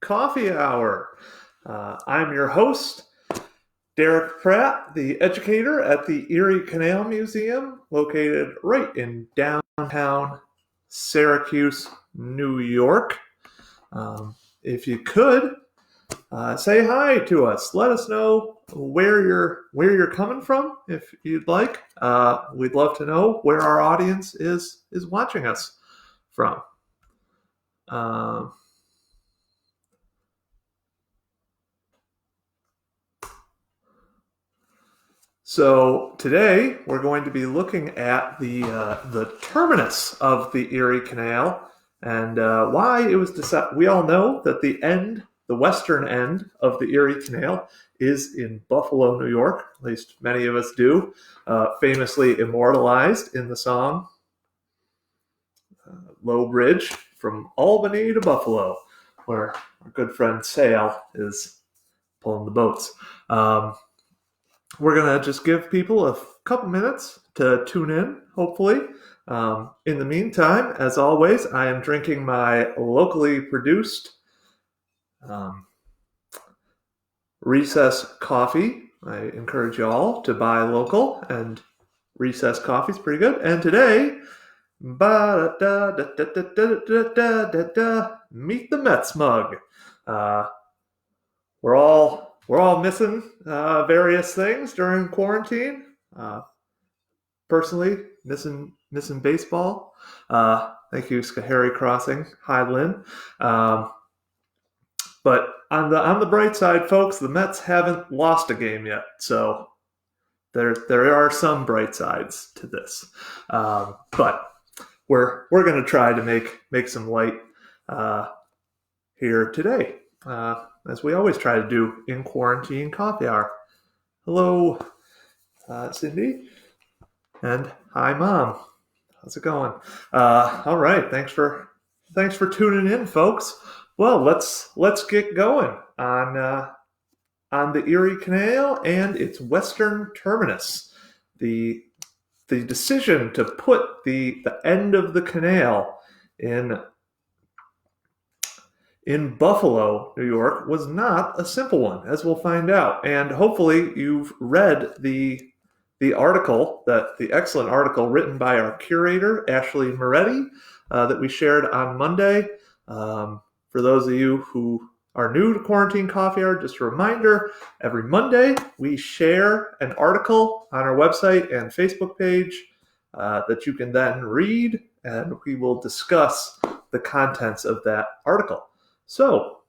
Coffee Hour. I'm your host, Derek Pratt, the educator at the Erie Canal Museum, located right in downtown Syracuse, New York. If you could say hi to us, let us know where you're coming from, if you'd like. We'd love to know where our audience is watching us from. So today we're going to be looking at the terminus of the Erie Canal and why it was decided. We all know that the western end of the Erie Canal is in Buffalo, New York. At least many of us do. Famously immortalized in the song "Low Bridge" from Albany to Buffalo, where our good friend Sale is pulling the boats. We're going to just give people a couple minutes to tune in, hopefully. In the meantime, as always, I am drinking my locally produced Recess coffee. I encourage you all to buy local, and Recess coffee is pretty good. And today, meet the Mets mug. We're all missing various things during quarantine. Personally, missing baseball. Thank you, Schoharie Crossing. Hi, Lynn. But on the bright side, folks, the Mets haven't lost a game yet, so there are some bright sides to this. But we're going to try to make some light here today. As we always try to do in quarantine coffee hour. Hello, Cindy, and hi, Mom. How's it going? All right, thanks for tuning in, folks. Well, let's get going on the Erie Canal and its western terminus. The decision to put the end of the canal in Buffalo, New York, was not a simple one, as we'll find out. And hopefully you've read the article, the excellent article written by our curator, Ashley Moretti, that we shared on Monday. For those of you who are new to Quarantine Coffee Hour, just a reminder, every Monday we share an article on our website and Facebook page that you can then read, and we will discuss the contents of that article. So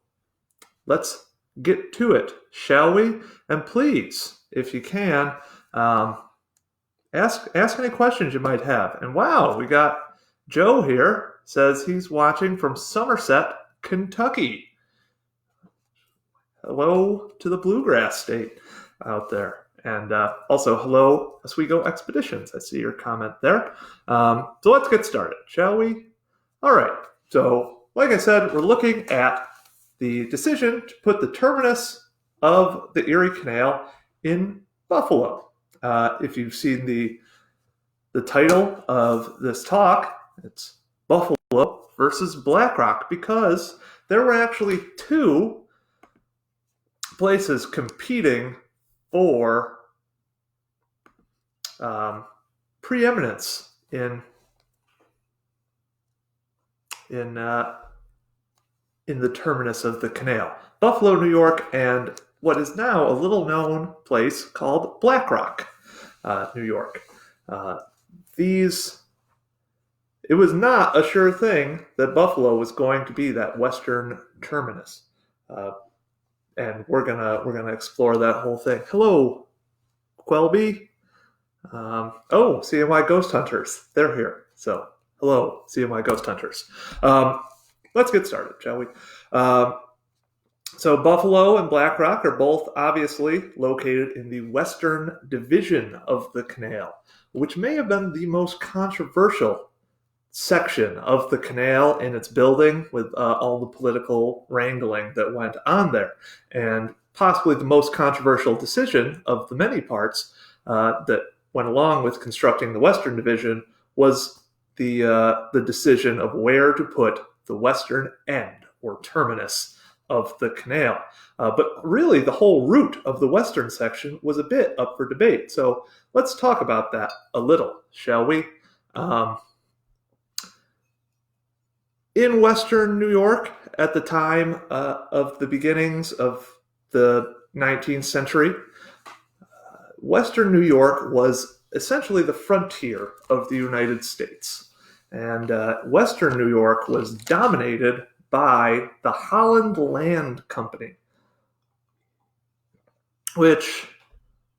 let's get to it, shall we? And please, if you can, ask any questions you might have. And wow, we got Joe here, says he's watching from Somerset, Kentucky. Hello to the Bluegrass State out there. And also, hello, Oswego Expeditions. I see your comment there. So let's get started, shall we? All right. So, like I said, we're looking at the decision to put the terminus of the Erie Canal in Buffalo. If you've seen the title of this talk, it's Buffalo versus Black Rock, because there were actually two places competing for preeminence in the terminus of the canal. Buffalo, New York, and what is now a little known place called Black Rock, New York. It was not a sure thing that Buffalo was going to be that western terminus. And we're gonna explore that whole thing. Hello, Quelby. CMY Ghost Hunters. They're here. So hello, CMY Ghost Hunters. Let's get started, shall we? So Buffalo and Black Rock are both obviously located in the western division of the canal, which may have been the most controversial section of the canal in its building, with all the political wrangling that went on there, and possibly the most controversial decision of the many parts that went along with constructing the western division was the decision of where to put the western end or terminus of the canal. But really, the whole route of the western section was a bit up for debate. So let's talk about that a little, shall we? In western New York, at the time of the beginnings of the 19th century, western New York was essentially the frontier of the United States. And western New York was dominated by the Holland Land Company, which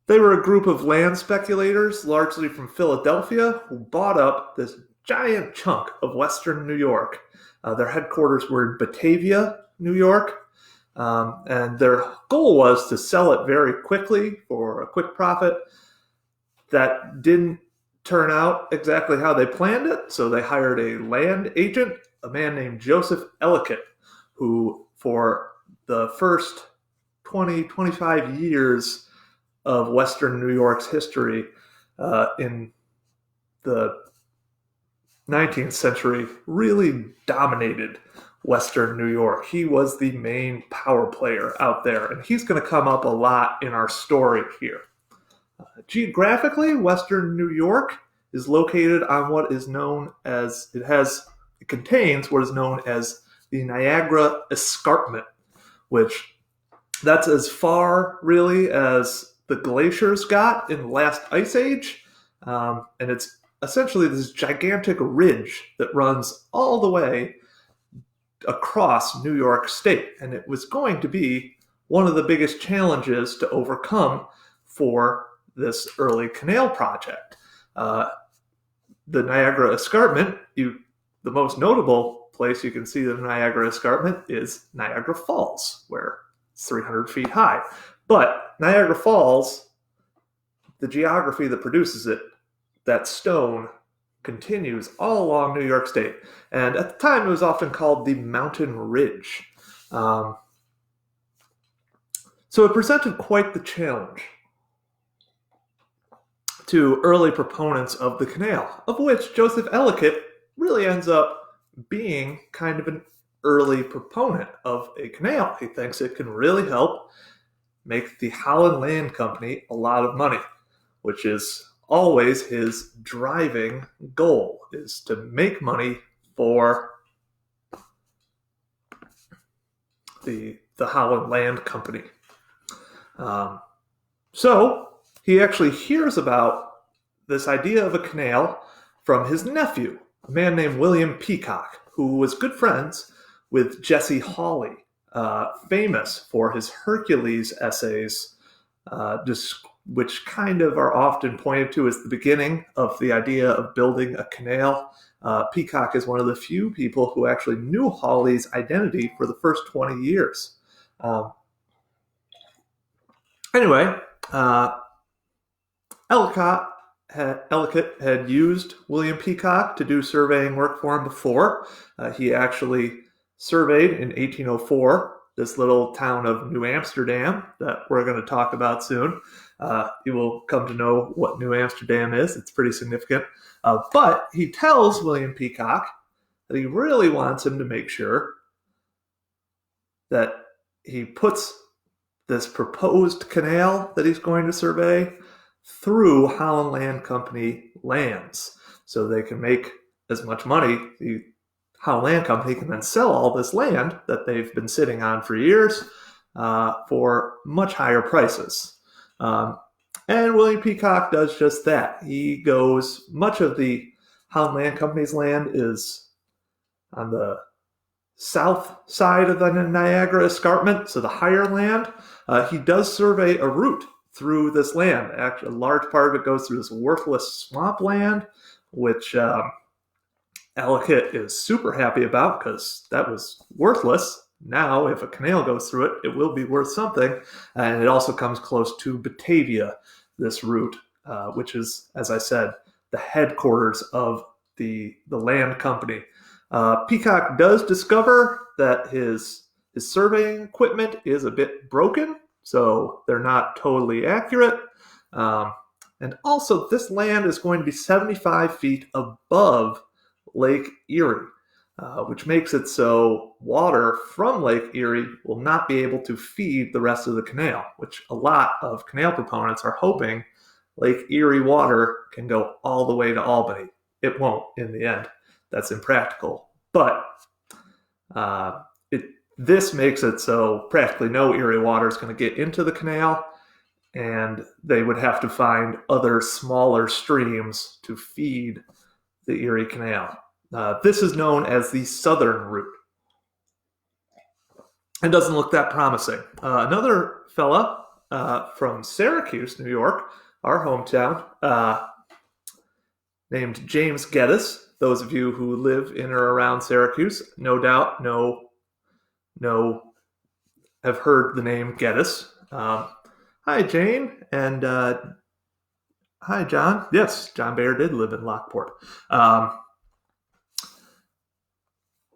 they were a group of land speculators, largely from Philadelphia, who bought up this giant chunk of western New York. Their headquarters were in Batavia, New York, and their goal was to sell it very quickly for a quick profit. That didn't turn out exactly how they planned it, so they hired a land agent, a man named Joseph Ellicott, who for the first 25 years of western New York's history in the 19th century really dominated western New York. He was the main power player out there, and he's going to come up a lot in our story here. Geographically, western New York is located on what is known as, it contains what is known as the Niagara Escarpment, which that's as far really as the glaciers got in the last ice age. And it's essentially this gigantic ridge that runs all the way across New York State. And it was going to be one of the biggest challenges to overcome for this early canal project. The Niagara Escarpment, the most notable place you can see the Niagara Escarpment is Niagara Falls, where it's 300 feet high. But Niagara Falls, the geography that produces it, that stone continues all along New York State. And at the time, it was often called the Mountain Ridge. So it presented quite the challenge to early proponents of the canal, of which Joseph Ellicott really ends up being kind of an early proponent of a canal. He thinks it can really help make the Holland Land Company a lot of money, which is always his driving goal, is to make money for the Holland Land Company. So he actually hears about this idea of a canal from his nephew, a man named William Peacock, who was good friends with Jesse Hawley, famous for his Hercules essays, which kind of are often pointed to as the beginning of the idea of building a canal. Peacock is one of the few people who actually knew Hawley's identity for the first 20 years. Anyway, Ellicott had used William Peacock to do surveying work for him before. He actually surveyed in 1804 this little town of New Amsterdam that we're going to talk about soon. You will come to know what New Amsterdam is. It's pretty significant. But he tells William Peacock that he really wants him to make sure that he puts this proposed canal that he's going to survey through Holland Land Company lands, so they can make as much money. The Holland Land Company can then sell all this land that they've been sitting on for years for much higher prices. And William Peacock does just that. He goes, much of the Holland Land Company's land is on the south side of the Niagara Escarpment, so the higher land. He does survey a route through this land. Actually, a large part of it goes through this worthless swampland, which Ellicott is super happy about because that was worthless. Now, if a canal goes through it, it will be worth something. And it also comes close to Batavia, this route, which is, as I said, the headquarters of the land company. Peacock does discover that his surveying equipment is a bit broken, so they're not totally accurate. And also, this land is going to be 75 feet above Lake Erie. which makes it so water from Lake Erie will not be able to feed the rest of the canal, which a lot of canal proponents are hoping Lake Erie water can go all the way to Albany. It won't in the end. That's impractical. But this makes it so practically no Erie water is going to get into the canal, and they would have to find other smaller streams to feed the Erie Canal. This is known as the southern route. It doesn't look that promising. Another fella from Syracuse, New York, our hometown, named James Geddes. Those of you who live in or around Syracuse, no doubt have heard the name Geddes. Hi, Jane, and hi, John. Yes, John Bayer did live in Lockport.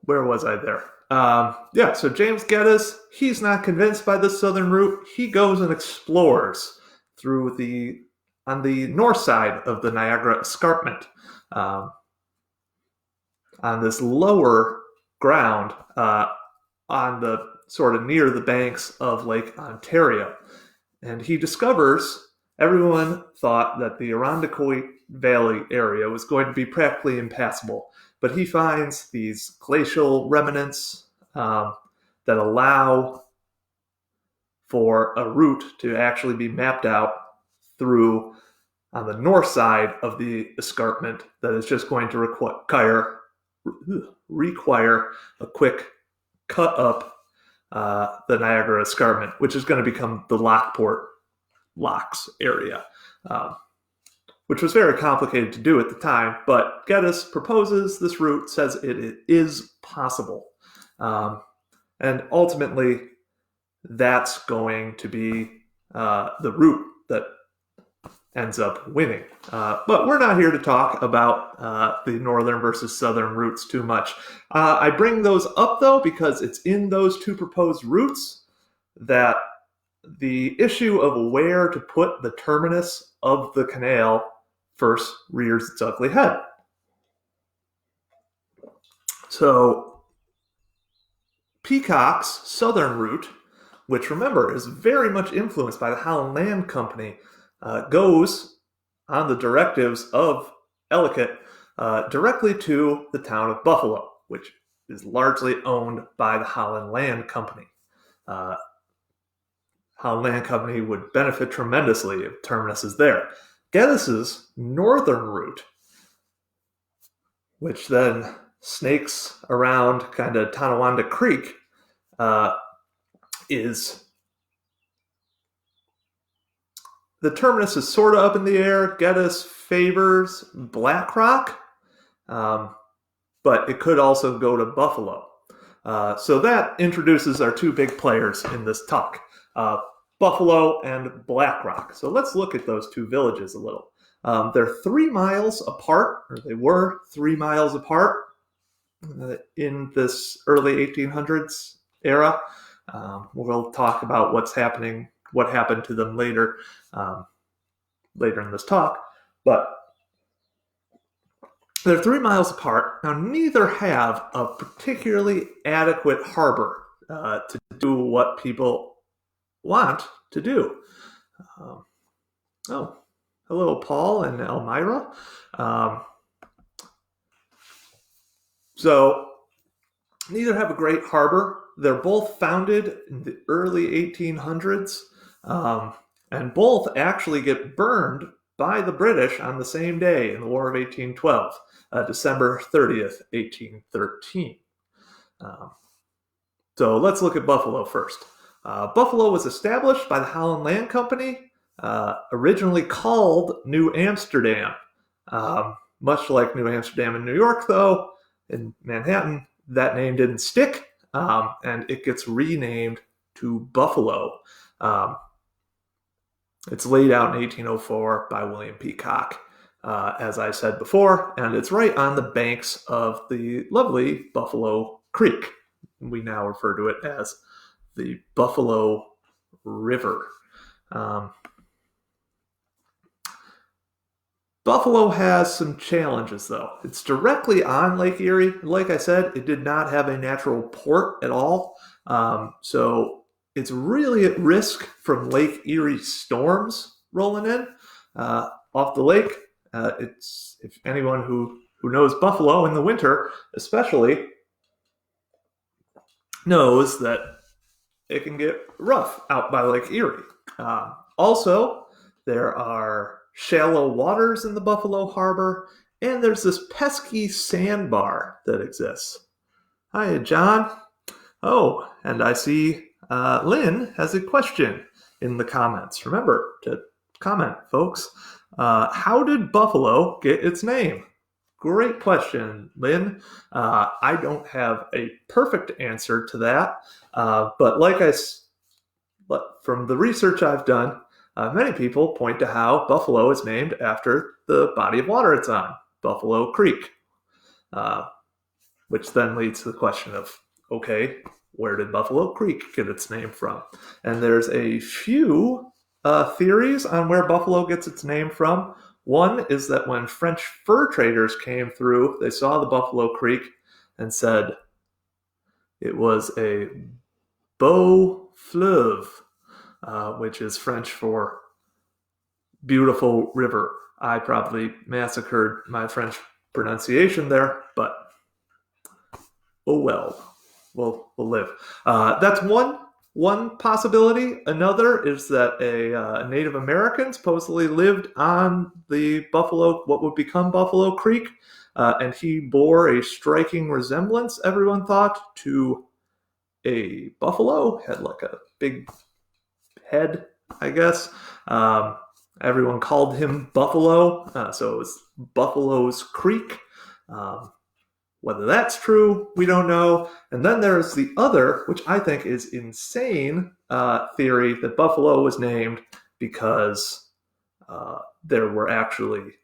Where was I there? So James Geddes, he's not convinced by the southern route. He goes and explores on the north side of the Niagara Escarpment, on this lower ground, on the sort of near the banks of Lake Ontario. And he discovers everyone thought that the Irondequoit Valley area was going to be practically impassable, but he finds these glacial remnants that allow for a route to actually be mapped out through on the north side of the escarpment that is just going to require a quick cut up the Niagara Escarpment, which is going to become the Lockport Locks area, which was very complicated to do at the time, but Geddes proposes this route, says it is possible. And ultimately, that's going to be the route that ends up winning. But we're not here to talk about the northern versus southern routes too much. I bring those up, though, because it's in those two proposed routes that the issue of where to put the terminus of the canal first rears its ugly head. So Peacock's southern route, which, remember, is very much influenced by the Holland Land Company, goes on the directives of Ellicott directly to the town of Buffalo, which is largely owned by the Holland Land Company. Holland Land Company would benefit tremendously if Terminus is there. Geddes's northern route, which then snakes around kind of Tonawanda Creek, is the terminus is sort of up in the air. Geddes favors Black Rock, but it could also go to Buffalo. So that introduces our two big players in this talk, Buffalo and Black Rock. So let's look at those two villages a little. They're 3 miles apart, or they were 3 miles apart in this early 1800s era. We'll talk about what happened to them later in this talk. But they're 3 miles apart. Now, neither have a particularly adequate harbor to do what people want to do. Hello, Paul and Elmira. So neither have a great harbor. They're both founded in the early 1800s, and both actually get burned by the British on the same day in the War of 1812, December 30th, 1813. So let's look at Buffalo first. Buffalo was established by the Holland Land Company, originally called New Amsterdam. Much like New Amsterdam in New York, though, in Manhattan, that name didn't stick, and it gets renamed to Buffalo. It's laid out in 1804 by William Peacock, as I said before, and it's right on the banks of the lovely Buffalo Creek. We now refer to it as the Buffalo River. Buffalo has some challenges, though. It's directly on Lake Erie. Like I said, it did not have a natural port at all. So it's really at risk from Lake Erie storms rolling in off the lake. It's if anyone who knows Buffalo in the winter, especially, knows that it can get rough out by Lake Erie. Also, there are shallow waters in the Buffalo Harbor, and there's this pesky sandbar that exists. Hi, John. Oh, and I see Lynn has a question in the comments. Remember to comment, folks. How did Buffalo get its name? Great question, Lynn. I don't have a perfect answer to that, but from the research I've done, many people point to how Buffalo is named after the body of water it's on, Buffalo Creek, which then leads to the question of, okay, where did Buffalo Creek get its name from? And there's a few theories on where Buffalo gets its name from. One is that when French fur traders came through, they saw the Buffalo Creek and said it was a beau fleuve, which is French for beautiful river. I probably massacred my French pronunciation there, but oh well, we'll live. That's one possibility. Another is that a Native American supposedly lived on the what would become Buffalo Creek, and he bore a striking resemblance, everyone thought, to a buffalo. Had like a big head, I guess. Everyone called him Buffalo, so it was Buffalo's Creek. Whether that's true, we don't know. And then there's the other, which I think is insane, theory that Buffalo was named because there were actually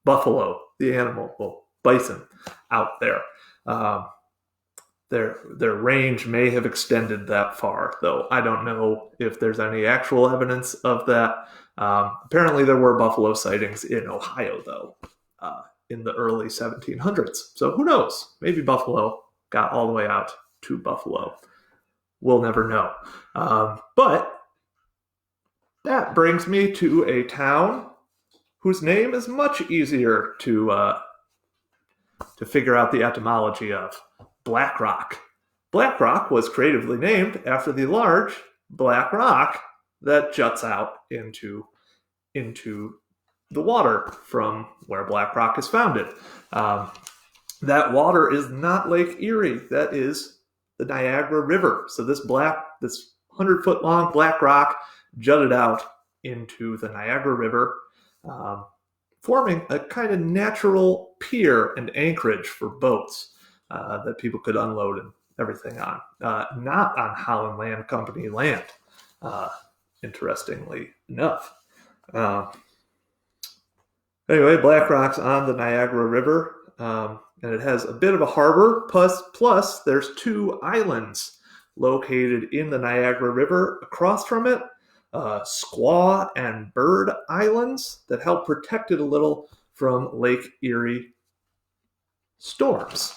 buffalo, the animal, well, bison, out there. Their range may have extended that far, though I don't know if there's any actual evidence of that. Apparently there were buffalo sightings in Ohio, though, in the early 1700s. So who knows? Maybe buffalo got all the way out to Buffalo. We'll never know. But that brings me to a town whose name is much easier to figure out the etymology of. Black Rock. Black Rock was creatively named after the large black rock that juts out into the water from where Black Rock is founded. That water is not Lake Erie. That is the Niagara River. So this 100-foot long black rock jutted out into the Niagara River, forming a kind of natural pier and anchorage for boats that people could unload and everything on. Not on Holland Land Company land, interestingly enough. Anyway, Black Rock's on the Niagara River, and it has a bit of a harbor, plus there's 2 islands located in the Niagara River across from it, Squaw and Bird Islands, that help protect it a little from Lake Erie storms.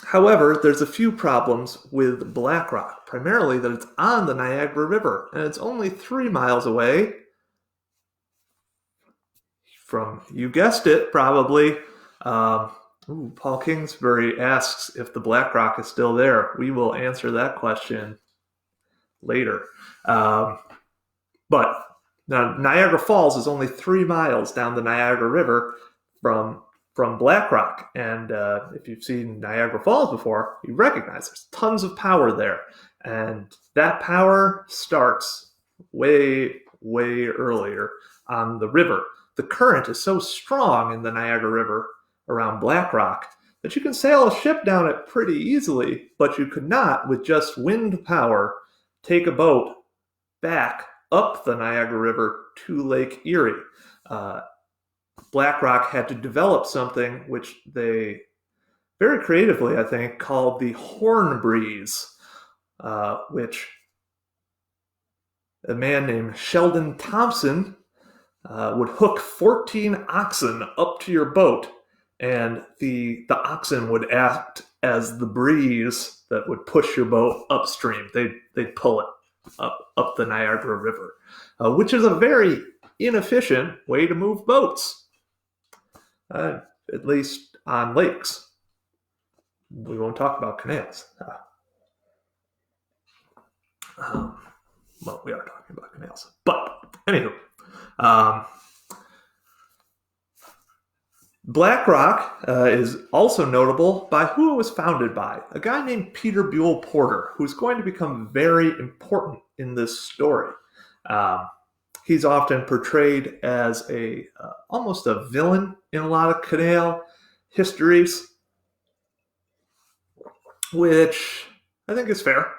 However, there's a few problems with Black Rock, primarily that it's on the Niagara River, and it's only 3 miles away from, you guessed it, probably. Paul Kingsbury asks if the Black Rock is still there. We will answer that question later. But now, Niagara Falls is only 3 miles down the Niagara River from Black Rock. And if you've seen Niagara Falls before, you recognize there's tons of power there. And that power starts way, way earlier on the river. The current is so strong in the Niagara River around Black Rock that you can sail a ship down it pretty easily, but you could not, with just wind power, take a boat back up the Niagara River to Lake Erie. Black Rock had to develop something which they very creatively, I think, called the horn breeze, which a man named Sheldon Thompson would hook 14 oxen up to your boat, and the oxen would act as the breeze that would push your boat upstream. They'd pull it up the Niagara River, which is a very inefficient way to move boats, at least on lakes. We won't talk about canals. Well, we are talking about canals. But, anywho, Black Rock is also notable by who it was founded by, a guy named Peter Buell Porter, who's going to become very important in this story. He's often portrayed as almost a villain in a lot of canal histories, which I think is fair,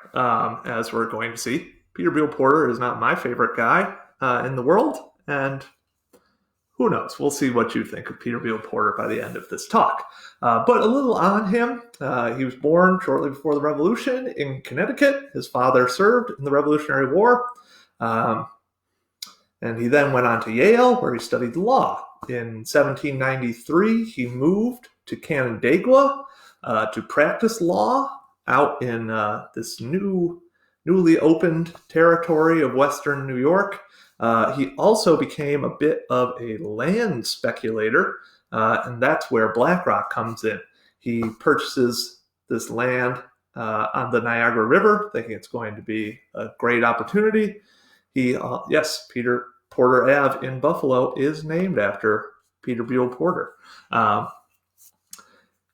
as we're going to see. Peter Buell Porter is not my favorite guy in the world, and who knows? We'll see what you think of Peter Buell Porter by the end of this talk. But a little on him. He was born shortly before the Revolution in Connecticut. His father served in the Revolutionary War. And he then went on to Yale, where he studied law. In 1793, he moved to Canandaigua to practice law out in this newly opened territory of Western New York. He also became a bit of a land speculator, and that's where Black Rock comes in. He purchases this land on the Niagara River, thinking it's going to be a great opportunity. Peter Porter Ave in Buffalo is named after Peter Buell Porter.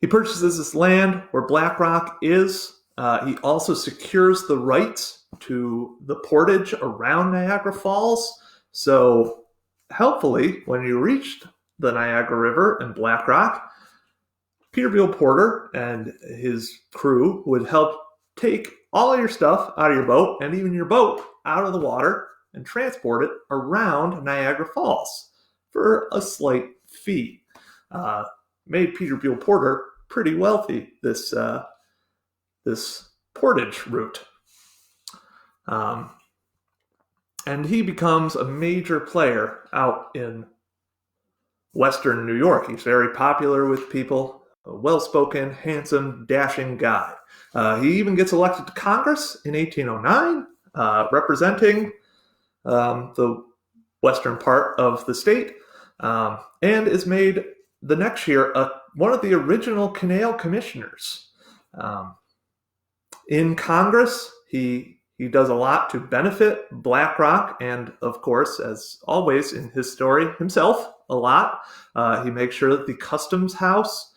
He purchases this land where Black Rock is. He also secures the rights to the portage around Niagara Falls. So helpfully, when you reached the Niagara River and Black Rock, Peter Buell Porter and his crew would help take all your stuff out of your boat, and even your boat, out of the water and transport it around Niagara Falls for a slight fee. Made Peter Buell Porter pretty wealthy, this portage route. And he becomes a major player out in Western New York. He's very popular with people, a well-spoken, handsome, dashing guy. He even gets elected to Congress in 1809, representing the western part of the state, and is made the next year one of the original canal commissioners. In Congress, he does a lot to benefit Black Rock, and of course, as always in his story, himself a lot. He makes sure that the customs house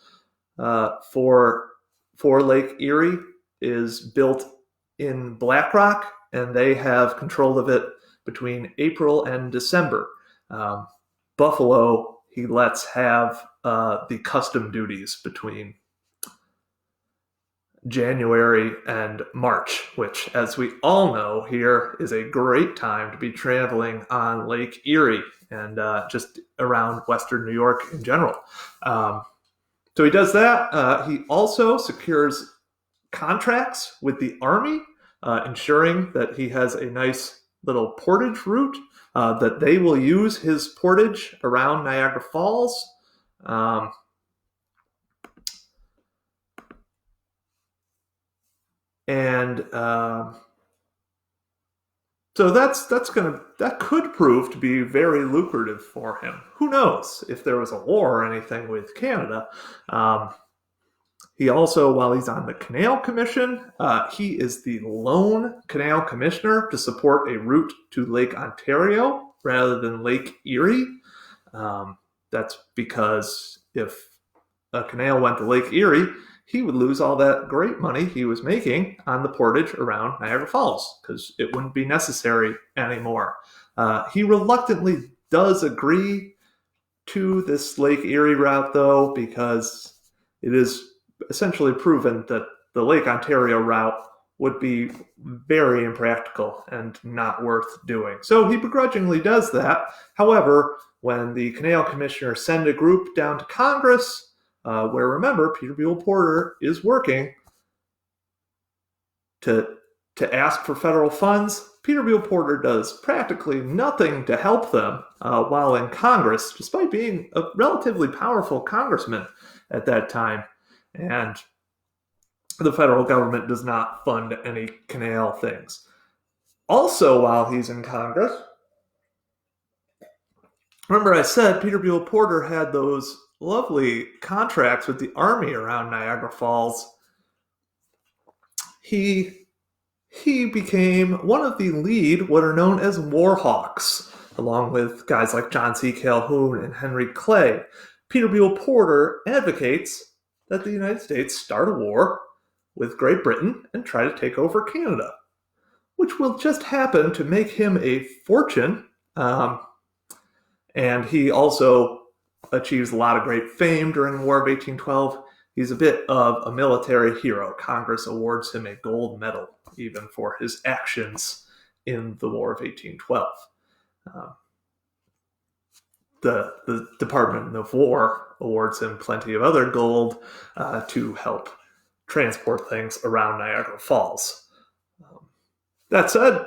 for Lake Erie is built in Black Rock, and they have control of it between April and December. Buffalo, he lets have the custom duties between January and March, which, as we all know here, is a great time to be traveling on Lake Erie and just around Western New York in general. So he does that. He also secures contracts with the Army, ensuring that he has a nice little portage route, that they will use his portage around Niagara Falls. So that could prove to be very lucrative for him. Who knows if there was a war or anything with Canada. He also, while he's on the Canal Commission, he is the lone canal commissioner to support a route to Lake Ontario rather than Lake Erie. That's because if a canal went to Lake Erie, he would lose all that great money he was making on the portage around Niagara Falls because it wouldn't be necessary anymore. He reluctantly does agree to this Lake Erie route, though, because it is essentially proven that the Lake Ontario route would be very impractical and not worth doing. So he begrudgingly does that. However, when the Canal Commissioner send a group down to Congress, where, remember, Peter Buell Porter is working to ask for federal funds, Peter Beale Porter does practically nothing to help them while in Congress, despite being a relatively powerful congressman at that time. And the federal government does not fund any canal things. Also, while he's in Congress, remember I said Peter Beale Porter had those lovely contracts with the Army around Niagara Falls. He became one of the lead, what are known as war hawks, along with guys like John C. Calhoun and Henry Clay. Peter Beale Porter advocates that the United States start a war with Great Britain and try to take over Canada, which will just happen to make him a fortune. And he also achieves a lot of great fame during the War of 1812. He's a bit of a military hero. Congress awards him a gold medal, even for his actions in the War of 1812. The Department of War awards him plenty of other gold to help transport things around Niagara Falls. That said,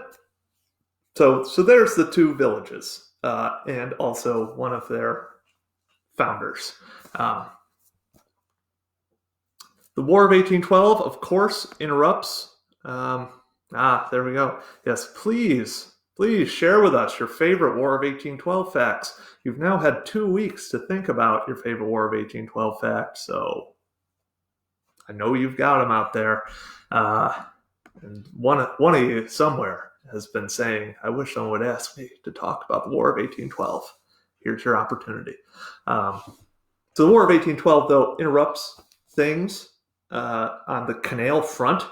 so there's the two villages, and also one of their founders. The War of 1812, of course, interrupts. There we go. Yes, please share with us your favorite War of 1812 facts. You've now had 2 weeks to think about your favorite War of 1812 fact, so I know you've got them out there. And one of you somewhere has been saying, I wish someone would ask me to talk about the War of 1812. Here's your opportunity. So the War of 1812, though, interrupts things on the canal front.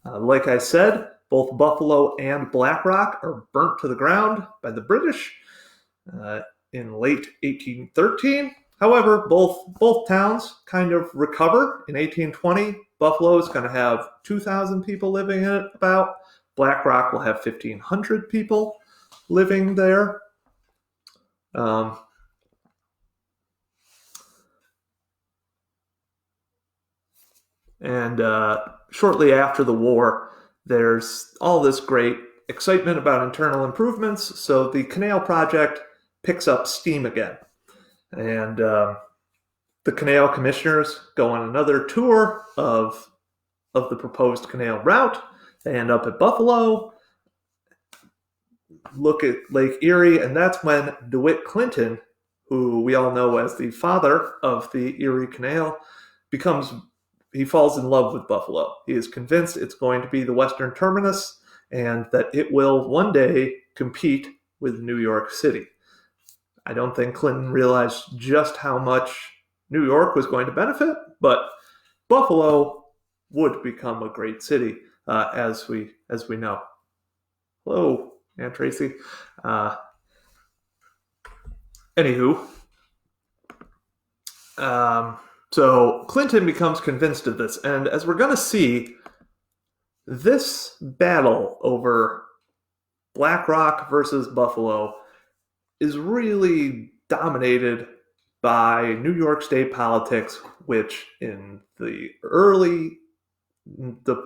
Like I said, both Buffalo and Black Rock are burnt to the ground by the British in late 1813. However, both towns kind of recover. In 1820, Buffalo is going to have 2,000 people living in it about. Black Rock will have 1,500 people living there. And shortly after the war, there's all this great excitement about internal improvements, so the canal project picks up steam again. And the canal commissioners go on another tour of the proposed canal route. They end up at Buffalo, look at Lake Erie, and that's when DeWitt Clinton, who we all know as the father of the Erie Canal, he falls in love with Buffalo. He is convinced it's going to be the western terminus and that it will one day compete with New York City. I don't think Clinton realized just how much New York was going to benefit, but Buffalo would become a great city, as we know. Hello, Aunt Tracy. Anywho, so Clinton becomes convinced of this, and as we're going to see, this battle over Black Rock versus Buffalo is really dominated by New York State politics, which in the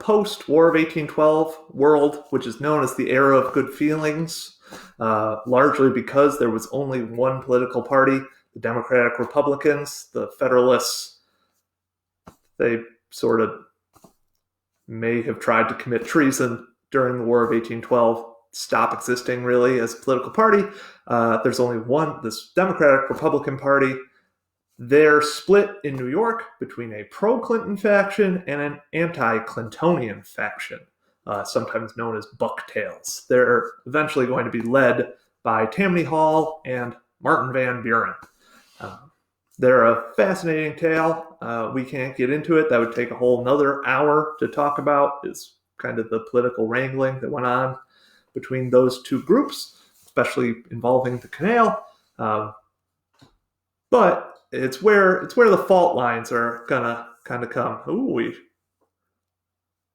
post-War of 1812 world, which is known as the era of good feelings, largely because there was only one political party, the Democratic Republicans. The Federalists, they sort of may have tried to commit treason during the War of 1812, stop existing really as a political party. There's only one, this Democratic Republican Party. They're split in New York between a pro-Clinton faction and an anti-Clintonian faction, sometimes known as Bucktails. They're eventually going to be led by Tammany Hall and Martin Van Buren. They're a fascinating tale. We can't get into it. That would take a whole nother hour to talk about, is kind of the political wrangling that went on between those two groups, especially involving the canal. But it's where the fault lines are gonna kind of come. Ooh,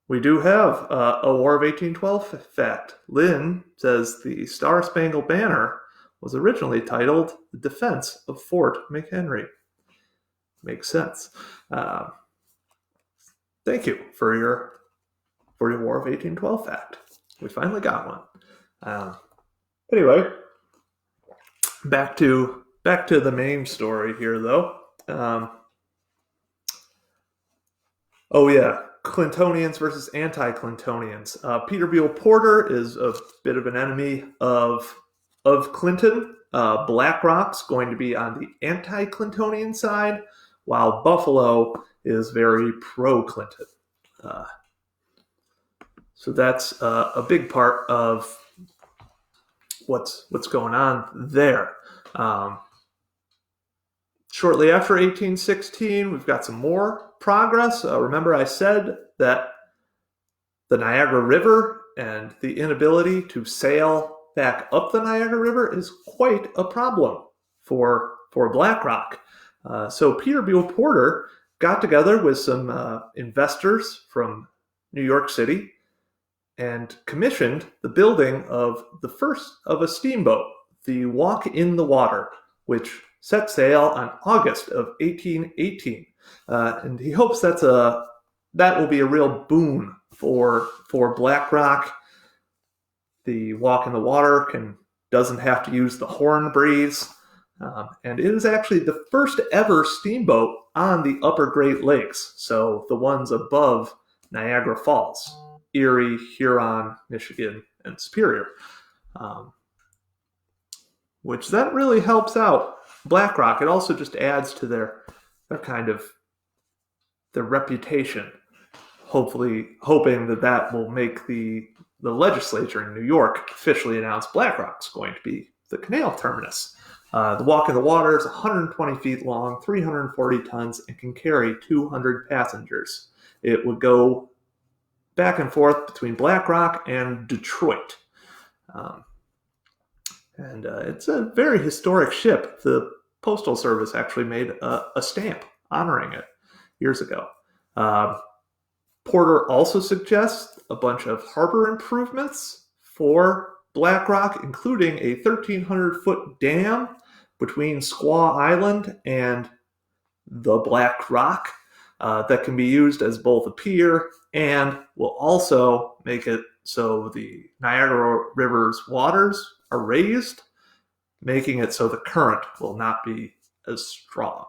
we do have a War of 1812 fact. Lynn says the Star Spangled Banner was originally titled "The Defense of Fort McHenry." Makes sense. Thank you for your War of 1812 fact. We finally got one. Anyway, back to the main story here, though. Oh yeah, Clintonians versus anti-Clintonians. Peter Porter is a bit of an enemy of Clinton. BlackRock's going to be on the anti-Clintonian side, while Buffalo is very pro-Clinton. So that's a big part of what's going on there. Shortly after 1816, we've got some more progress. Remember I said that the Niagara River and the inability to sail back up the Niagara River is quite a problem for BlackRock. So Peter Porter got together with some investors from New York City and commissioned the building of the first of a steamboat, the Walk in the Water, which set sail on August of 1818. And he hopes that will be a real boon for BlackRock. The Walk in the Water doesn't have to use the horn breeze. And it is actually the first ever steamboat on the upper Great Lakes, so the ones above Niagara Falls, Erie, Huron, Michigan, and Superior. Which that really helps out BlackRock. It also just adds to their kind of their reputation, hopefully hoping that will make the legislature in New York officially announce BlackRock's going to be the canal terminus. The Walk in the Water is 120 feet long, 340 tons, and can carry 200 passengers. It would go back and forth between BlackRock and Detroit. And it's a very historic ship. The Postal Service actually made a stamp honoring it years ago. Porter also suggests a bunch of harbor improvements for BlackRock, including a 1,300-foot dam between Squaw Island and the Black Rock that can be used as both a pier and will also make it so the Niagara River's waters are raised, making it so the current will not be as strong.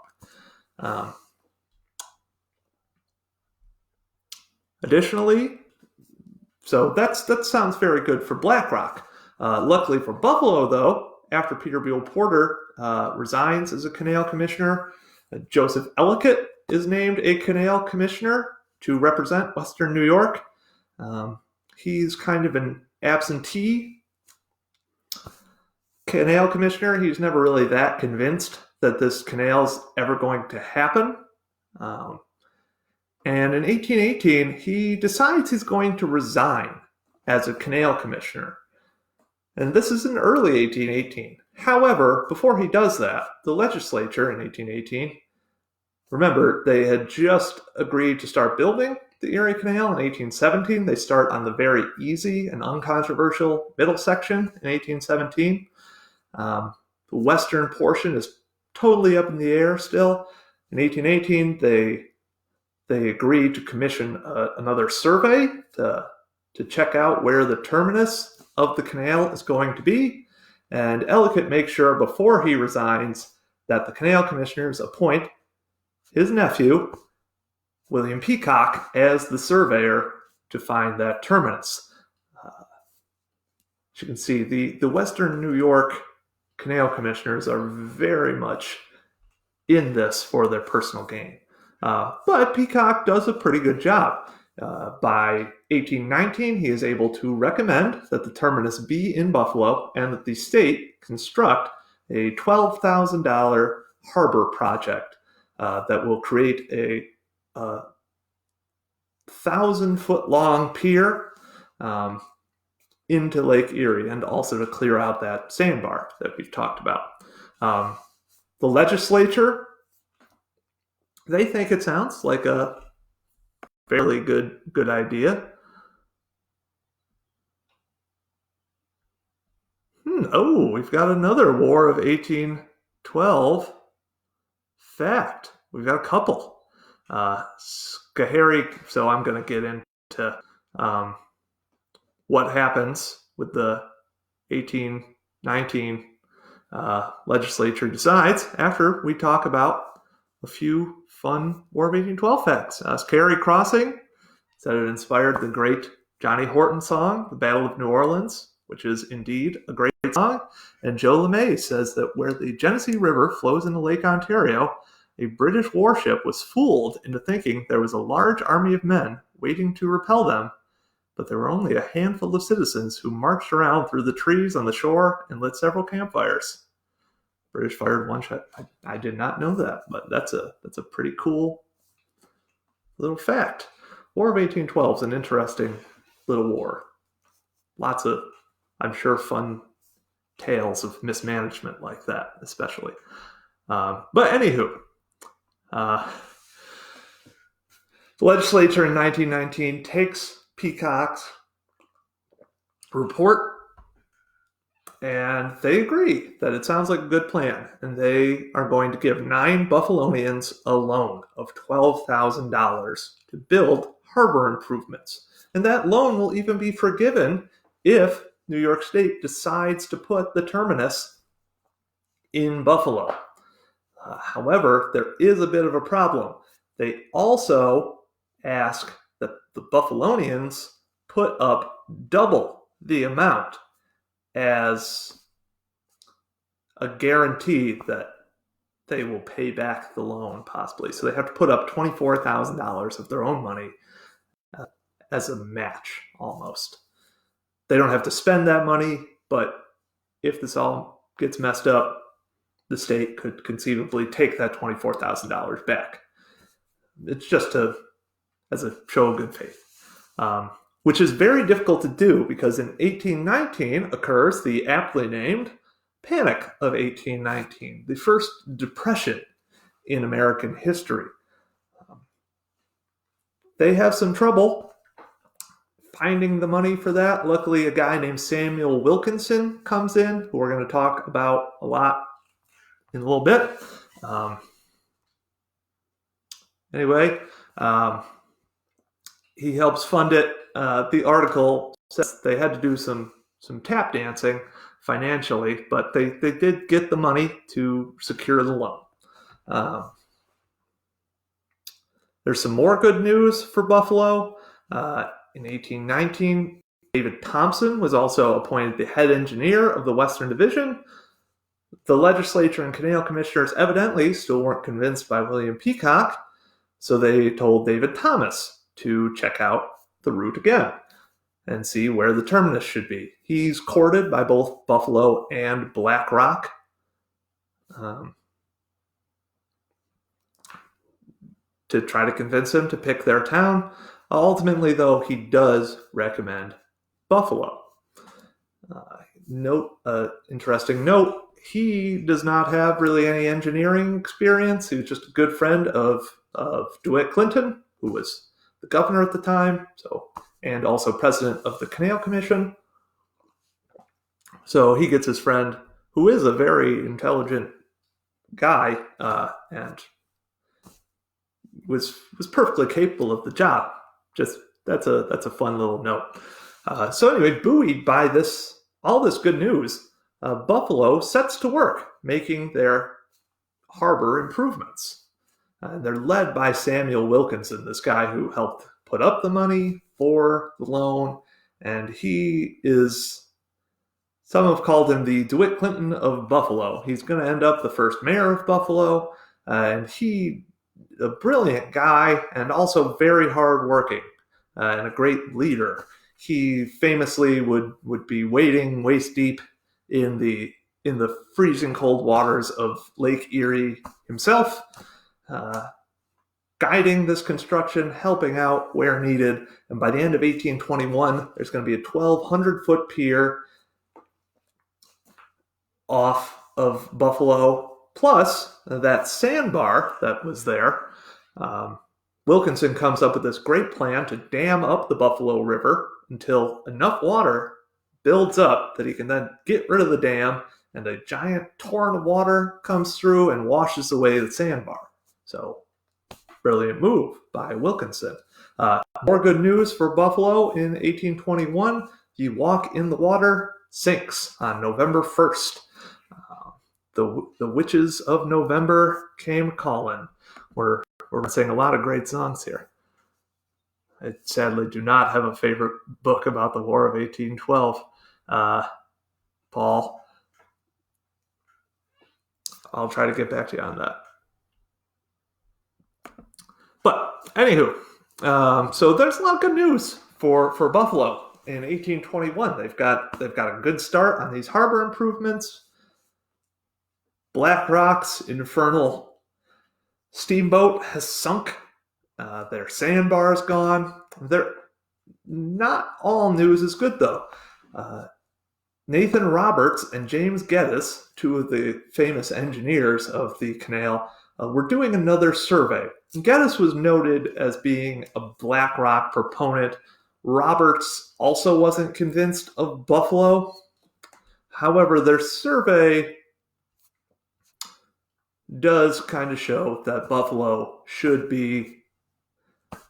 Additionally, so that sounds very good for BlackRock. Luckily for Buffalo, though, after Peter Porter resigns as a canal commissioner, Joseph Ellicott is named a canal commissioner to represent Western New York. He's kind of an absentee canal commissioner. He's never really that convinced that this canal's ever going to happen. And in 1818, he decides he's going to resign as a canal commissioner. And this is in early 1818. However, before he does that, the legislature in 1818, remember, they had just agreed to start building the Erie Canal in 1817. They start on the very easy and uncontroversial middle section in 1817. The western portion is totally up in the air still. In 1818, they agreed to commission another survey to check out where the terminus of the canal is going to be. And Ellicott makes sure before he resigns that the canal commissioners appoint his nephew, William Peacock, as the surveyor to find that terminus. As you can see, the Western New York canal commissioners are very much in this for their personal gain. But Peacock does a pretty good job. By 1819, he is able to recommend that the terminus be in Buffalo and that the state construct a $12,000 harbor project that will create a 1,000-foot-long pier into Lake Erie, and also to clear out that sandbar that we've talked about. The legislature, they think it sounds like a fairly good idea. Oh, we've got another War of 1812 fact. We've got a couple. Schoharie, so I'm going to get into what happens with the 1819 legislature decides, after we talk about a few fun War of 1812 facts. Carey Crossing said it inspired the great Johnny Horton song, The Battle of New Orleans, which is indeed a great song. And Joe LeMay says that where the Genesee River flows into Lake Ontario, a British warship was fooled into thinking there was a large army of men waiting to repel them, but there were only a handful of citizens who marched around through the trees on the shore and lit several campfires. British fired one shot. I did not know that, but that's a pretty cool little fact. War of 1812 is an interesting little war. Lots of, I'm sure, fun tales of mismanagement like that, especially. But anywho, the legislature in 1919 takes Peacock's report, and they agree that it sounds like a good plan, and they are going to give 9 Buffalonians a loan of $12,000 to build harbor improvements. And that loan will even be forgiven if New York State decides to put the terminus in Buffalo. However, there is a bit of a problem. They also ask that the Buffalonians put up double the amount as a guarantee that they will pay back the loan, possibly. So they have to put up $24,000 of their own money as a match, almost. They don't have to spend that money, but if this all gets messed up, the state could conceivably take that $24,000 back. It's just as a show of good faith, which is very difficult to do because in 1819 occurs the aptly named Panic of 1819, the first depression in American history. They have some trouble finding the money for that. Luckily, a guy named Samuel Wilkinson comes in, who we're going to talk about a lot in a little bit. Anyway, he helps fund it. The article says they had to do some tap dancing financially, but they did get the money to secure the loan. There's some more good news for Buffalo. In 1819, David Thompson was also appointed the head engineer of the Western Division. The legislature and canal commissioners evidently still weren't convinced by William Peacock, so they told David Thomas to check out the route again and see where the terminus should be. He's courted by both Buffalo and Black Rock. To try to convince him to pick their town. Ultimately, though, he does recommend Buffalo. Interesting note, he does not have really any engineering experience. He was just a good friend of DeWitt Clinton, who was the governor at the time, and also president of the Canal Commission. So he gets his friend, who is a very intelligent guy, and was perfectly capable of the job. Just that's a fun little note. So anyway, buoyed by all this good news, Buffalo sets to work making their harbor improvements. They're led by Samuel Wilkinson, this guy who helped put up the money for the loan, and he is, some have called him the DeWitt Clinton of Buffalo. He's going to end up the first mayor of Buffalo, and a brilliant guy and also very hardworking and a great leader. He famously would be wading waist deep in the freezing cold waters of Lake Erie himself, guiding this construction, helping out where needed. And by the end of 1821, there's going to be a 1,200-foot pier off of Buffalo, plus that sandbar that was there. Wilkinson comes up with this great plan to dam up the Buffalo River until enough water builds up that he can then get rid of the dam, and a giant torrent of water comes through and washes away the sandbar. So, brilliant move by Wilkinson. More good news for Buffalo in 1821. You walk in the water, sinks on November 1st. The witches of November came calling. We're saying a lot of great songs here. I sadly do not have a favorite book about the War of 1812. Paul, I'll try to get back to you on that. But anywho, so there's a lot of good news for Buffalo in 1821. They've got a good start on these harbor improvements. Black Rock's infernal steamboat has sunk. Their sandbar's gone. Not all news is good, though. Nathan Roberts and James Geddes, two of the famous engineers of the canal, were doing another survey. Geddes was noted as being a Black Rock proponent. Roberts also wasn't convinced of Buffalo. However, their survey does kind of show that Buffalo should be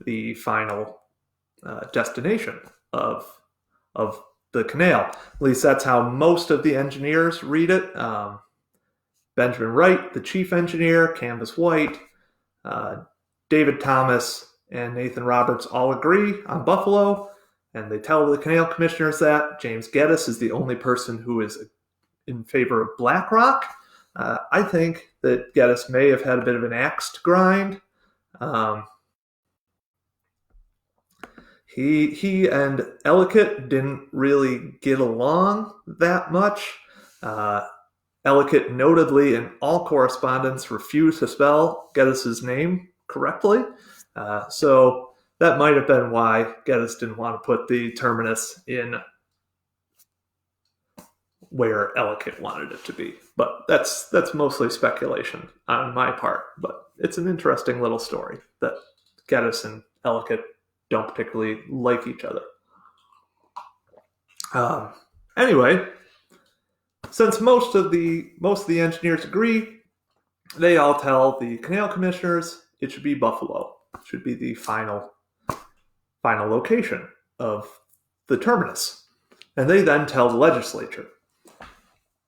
the final destination of the canal. At least that's how most of the engineers read it. Benjamin Wright, the chief engineer, Canvas White, David Thomas, and Nathan Roberts all agree on Buffalo, and they tell the canal commissioners that. James Geddes is the only person who is in favor of Black Rock. I think that Geddes may have had a bit of an axe to grind. He and Ellicott didn't really get along that much. Ellicott notably in all correspondence refused to spell Geddes' name correctly. So that might have been why Geddes didn't want to put the terminus in where Ellicott wanted it to be. But that's mostly speculation on my part. But it's an interesting little story that Geddes and Ellicott don't particularly like each other. Anyway, since most of the engineers agree, they all tell the canal commissioners it should be Buffalo. It should be the final location of the terminus. And they then tell the legislature,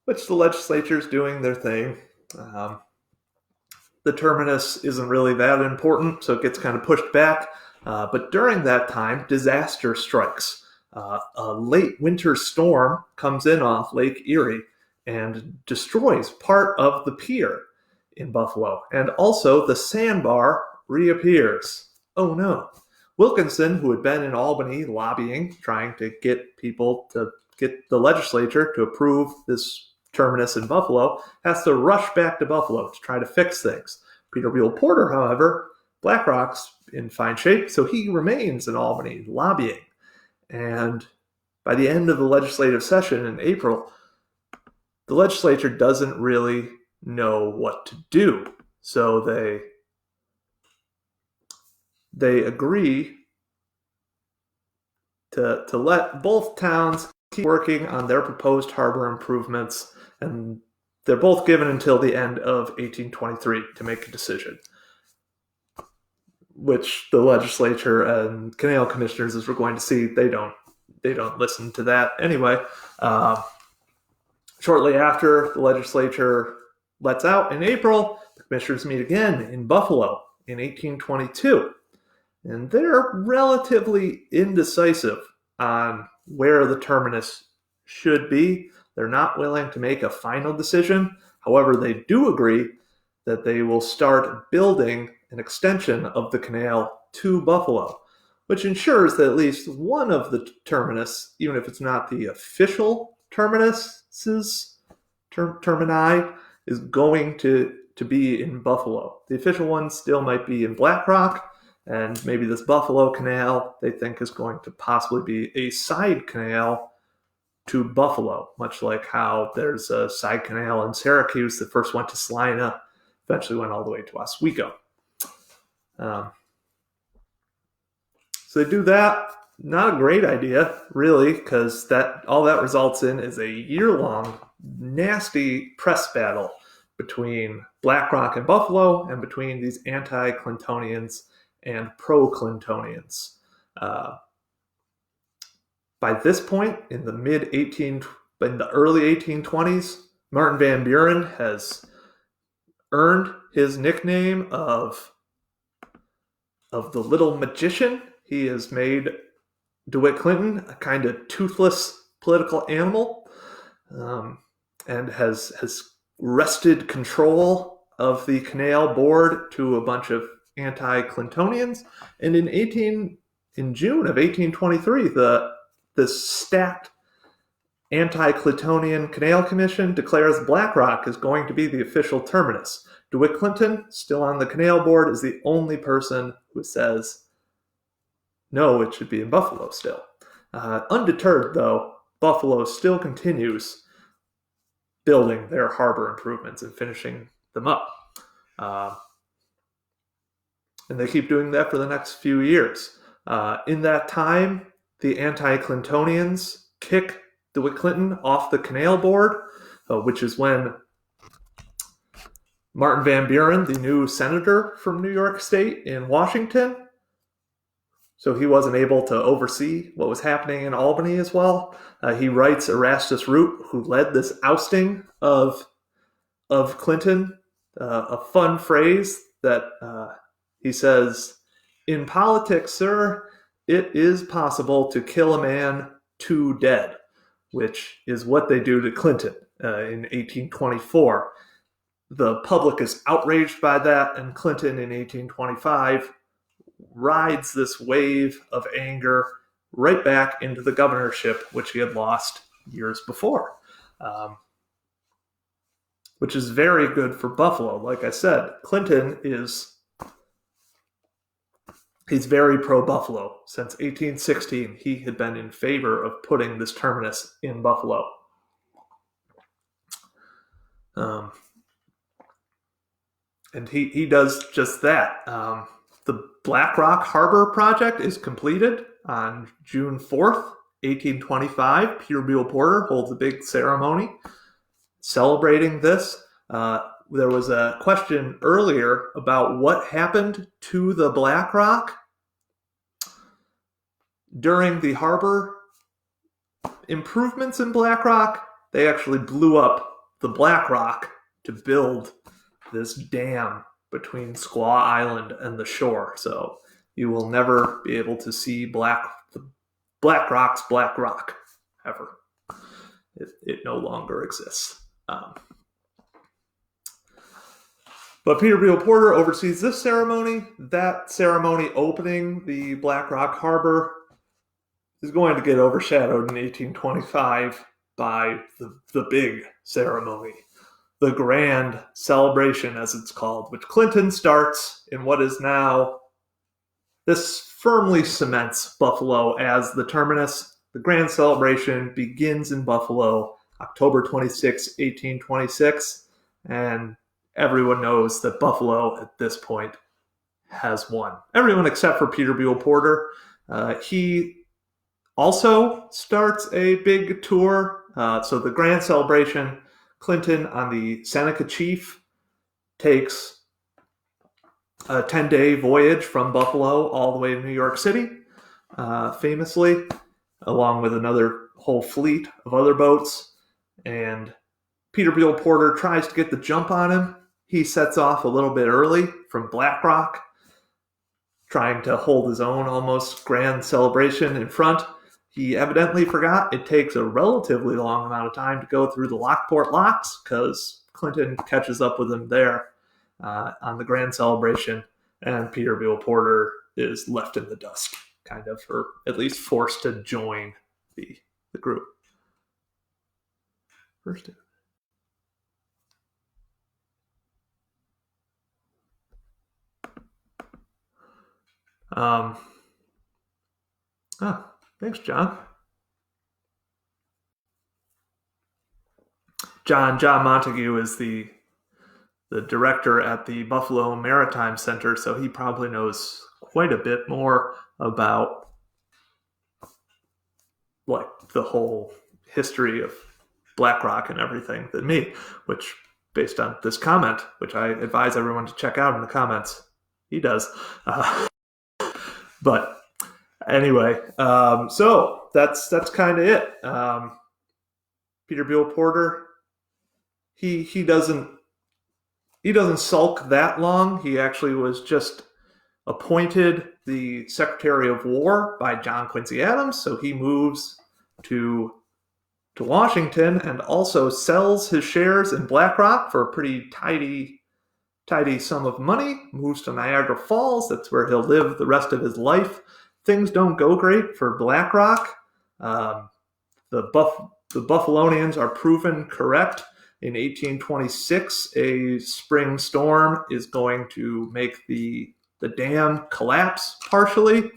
which the legislature is doing their thing. The terminus isn't really that important, so it gets kind of pushed back. But during that time, disaster strikes. A late winter storm comes in off Lake Erie and destroys part of the pier in Buffalo. And also the sandbar reappears. Oh no. Wilkinson, who had been in Albany lobbying, trying to get the legislature to approve this terminus in Buffalo, has to rush back to Buffalo to try to fix things. Peter Beale Porter, however, Black Rock's in fine shape, so he remains in Albany lobbying. And by the end of the legislative session in April, the legislature doesn't really know what to do. So they agree to let both towns keep working on their proposed harbor improvements, and they're both given until the end of 1823 to make a decision, which the legislature and canal commissioners, as we're going to see, they don't listen to that anyway. Shortly after the legislature lets out in April, the commissioners meet again in Buffalo in 1822. And they're relatively indecisive on where the terminus should be. They're not willing to make a final decision. However, they do agree that they will start building an extension of the canal to Buffalo, which ensures that at least one of the terminus, even if it's not the official termini, is going to be in Buffalo. The official one still might be in Black Rock, and maybe this Buffalo Canal they think is going to possibly be a side canal to Buffalo, much like how there's a side canal in Syracuse that first went to Salina, eventually went all the way to Oswego. So they do that. Not a great idea, really, because all that results in is a year-long, nasty press battle between Black Rock and Buffalo, and between these anti-Clintonians and pro-Clintonians. By this point, in the mid-1820s, But in the early 1820s, Martin Van Buren has earned his nickname of the Little Magician. He has made DeWitt Clinton a kind of toothless political animal, and has wrested control of the canal board to a bunch of anti-Clintonians. And in June of 1823, the stacked anti-Clintonian Canal Commission declares Black Rock is going to be the official terminus. DeWitt Clinton, still on the canal board, is the only person who says, no, it should be in Buffalo still. Undeterred, though, Buffalo still continues building their harbor improvements and finishing them up. And they keep doing that for the next few years. In that time, the anti-Clintonians kick DeWitt Clinton off the canal board, which is when Martin Van Buren, the new senator from New York State in Washington, so he wasn't able to oversee what was happening in Albany as well. He writes Erastus Root, who led this ousting of Clinton, a fun phrase that he says, "In politics, sir, it is possible to kill a man too dead," which is what they do to Clinton in 1824. The public is outraged by that, and Clinton in 1825 rides this wave of anger right back into the governorship, which he had lost years before, which is very good for Buffalo. Like I said, Clinton he's very pro-Buffalo. Since 1816, he had been in favor of putting this terminus in Buffalo. And he does just that. The Black Rock Harbor project is completed on June 4th, 1825. Peterbilt Porter holds a big ceremony celebrating this. There was a question earlier about what happened to the Black Rock during the harbor improvements in Black Rock. They actually blew up the Black Rock to build this dam between Squaw Island and the shore. So you will never be able to see Black Rock's Black Rock ever. It no longer exists. But Peterbilt Porter oversees this ceremony. That ceremony opening the Black Rock Harbor is going to get overshadowed in 1825 by the big ceremony, the grand celebration, as it's called, which Clinton starts in what is now, this firmly cements Buffalo as the terminus. The grand celebration begins in Buffalo, October 26, 1826, and everyone knows that Buffalo at this point has won. Everyone except for Peterbilt Porter. He also starts a big tour. So the grand celebration, Clinton on the Seneca Chief takes a 10-day voyage from Buffalo all the way to New York City, famously, along with another whole fleet of other boats. And Peterbilt Porter tries to get the jump on him. He sets off a little bit early from Black Rock, trying to hold his own almost grand celebration in front. He evidently forgot it takes a relatively long amount of time to go through the Lockport locks, because Clinton catches up with him there on the grand celebration, and Peterbilt Porter is left in the dust, kind of, or at least forced to join the group. First. Thanks, John. John Montague is the director at the Buffalo Maritime Center, so he probably knows quite a bit more about like the whole history of Black Rock and everything than me, which, based on this comment, which I advise everyone to check out in the comments, he does. But anyway, so that's kind of it. Peterbilt Porter, he doesn't sulk that long. He actually was just appointed the Secretary of War by John Quincy Adams, so he moves to Washington and also sells his shares in BlackRock for a pretty tidy sum of money, moves to Niagara Falls. That's where he'll live the rest of his life. Things don't go great for BlackRock. The Buffalonians are proven correct. In 1826, a spring storm is going to make the dam collapse partially.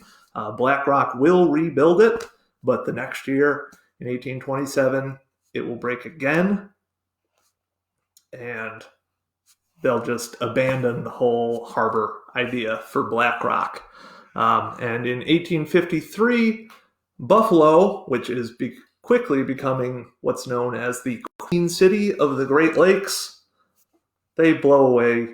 BlackRock will rebuild it, but the next year, in 1827, it will break again, and they'll just abandon the whole harbor idea for BlackRock. And in 1853, Buffalo, which is quickly becoming what's known as the Queen City of the Great Lakes, they blow away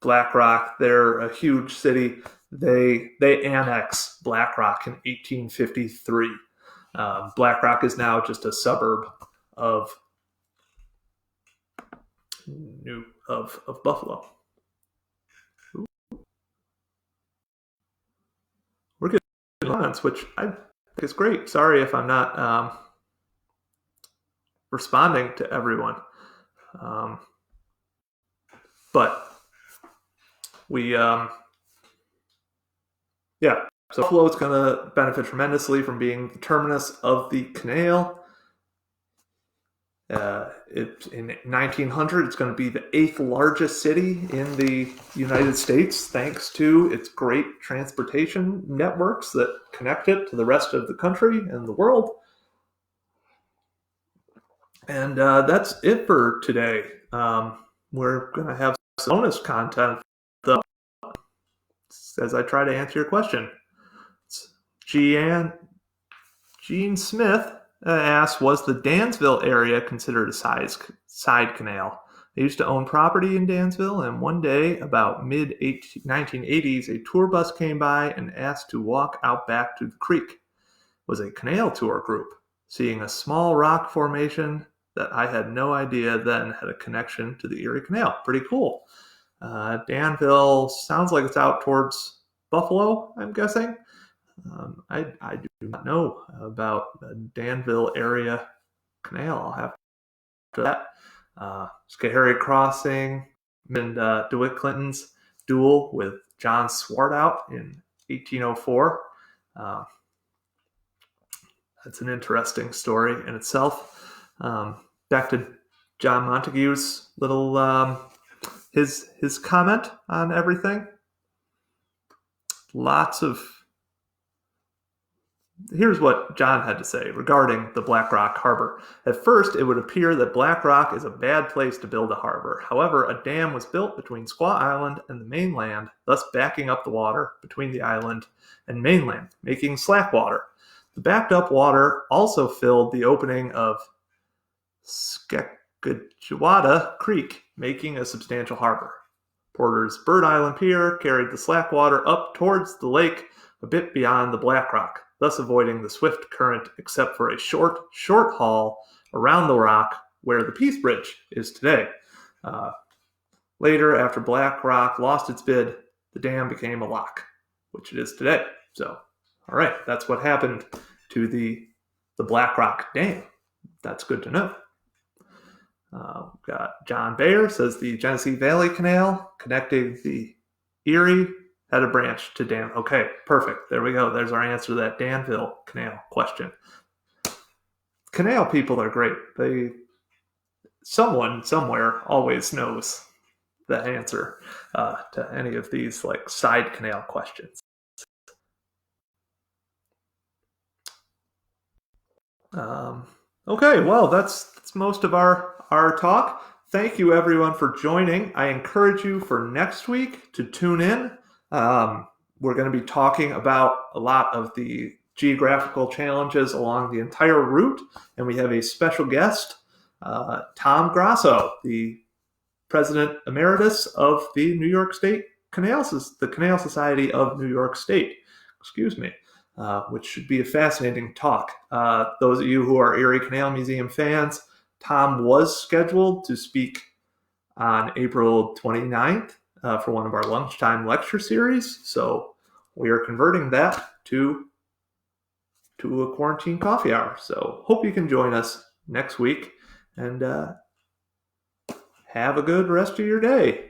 BlackRock. They're a huge city. They annex BlackRock in 1853. BlackRock is now just a suburb of Buffalo. Ooh. We're getting comments, which I think is great. Sorry if I'm not responding to everyone, but we so Buffalo is going to benefit tremendously from being the terminus of the canal. In 1900, it's going to be the 8th largest city in the United States, thanks to its great transportation networks that connect it to the rest of the country and the world. And that's it for today. We're going to have some bonus content, though, as I try to answer your question. Gene Smith asks, was the Dansville area considered a side canal? I used to own property in Dansville, and one day, about mid-1980s, a tour bus came by and asked to walk out back to the creek. It was a canal tour group, seeing a small rock formation that I had no idea then had a connection to the Erie Canal. Pretty cool. Danville sounds like it's out towards Buffalo, I'm guessing. I do not know about the Danville area canal. I'll have to that. Schoharie Crossing and DeWitt Clinton's duel with John Swartout in 1804. That's an interesting story in itself. Back to John Montague's little his comment on everything. Here's what John had to say regarding the Black Rock Harbor. At first, it would appear that Black Rock is a bad place to build a harbor. However, a dam was built between Squaw Island and the mainland, thus backing up the water between the island and mainland, making slack water. The backed up water also filled the opening of Skekajawada Creek, making a substantial harbor. Porter's Bird Island Pier carried the slack water up towards the lake a bit beyond the Black Rock, thus avoiding the swift current except for a short haul around the rock where the Peace Bridge is today. Later, after Black Rock lost its bid, the dam became a lock, which it is today. So, all right, that's what happened to the Black Rock Dam. That's good to know. We've got John Bayer says the Genesee Valley Canal connecting the Erie had a branch to Dan. Okay, perfect. There we go. There's our answer to that Danville Canal question. Canal people are great. Someone somewhere always knows the answer to any of these like side canal questions. Okay, well, that's most of our talk. Thank you, everyone, for joining. I encourage you for next week to tune in. We're going to be talking about a lot of the geographical challenges along the entire route, and we have a special guest, Tom Grasso, the President Emeritus of the New York State the Canal Society of New York State. Excuse me. which should be a fascinating talk. Those of you who are Erie Canal Museum fans, Tom was scheduled to speak on April 29th for one of our lunchtime lecture series. So we are converting that to a quarantine coffee hour. So hope you can join us next week, and have a good rest of your day.